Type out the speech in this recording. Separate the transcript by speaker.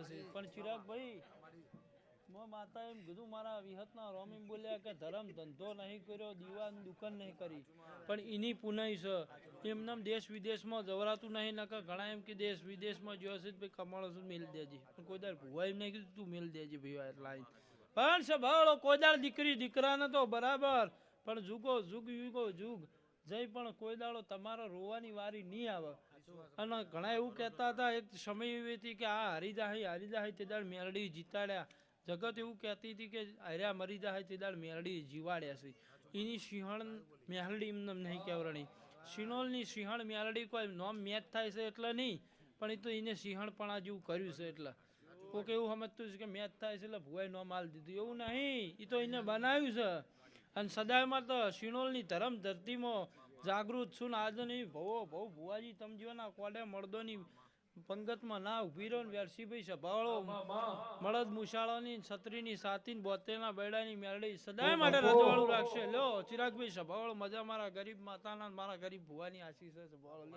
Speaker 1: છે પણ ચિરાગભાઈ માતા એમ કીધું મારા વિહતના રોમી બોલ્યા કે ધર્મ ધંધો નહીં કર્યો દીવાન દુકાન નહીં કરી પણ એની પુનઈ છે એમને દેશ વિદેશમાં જવરાતું નહીં નકર ઘણા એમ કે દેશ વિદેશમાં જો હશે ભાઈ કમાડો છું મેલ દેજે પણ કોઈ દાર ભુવા એમ નહીં કીધું તું મેલ દેજે ભાઈ એટલા પણ સભાળો કોઈ દાર દીકરી દીકરાને તો બરાબર પણ જુગો જુગ યુગો જુગ જઈ પણ કોઈ દાડો તમારો રોવાની વારી નહીં આવે અને ઘણા એવું કહેતા હતા એક સમય એવી હતી કે આ હરિદાહી તે દાડ મેરડી જીતાડ્યા જગત એવું કહેતી હતી કે હર્યા મરી જાય તે દાડ મેરડી જીવાડ્યા છે એની સિંહણ મેહરડી એમને નહીં કહેવરણી સિનોલની સિંહણ મેરડી કોઈ નોમ મેચ થાય છે એટલે નહીં પણ એ તો એને સિંહણપણા જેવું કર્યું છે એટલે કોઈક એવું સમજતું છે કે મેચ થાય છે એટલે ભુવાએ નોમ આલ દીધું એવું નહીં એ તો એને બનાવ્યું છે અને સદાયમાં તો સિનોલની ધરમ ધરતીમાં જાગૃત છું ને આજે નહીં ભવો ભુવાજી તમે જીવાના કોડે મળદોની પંગતમાં ના ઉભી રહ્યો ને વેરસીભાઈ સભાળો મળદ મુશાળોની છત્રીની સાતીની બોતેરના બેડાની મેરડી સદાય માટે રજવાડું રાખશે લો ચિરાગભાઈ સભાળો મજા મારા ગરીબ માતાના મારા ગરીબ ભુવાની આશીષ છે સભાળો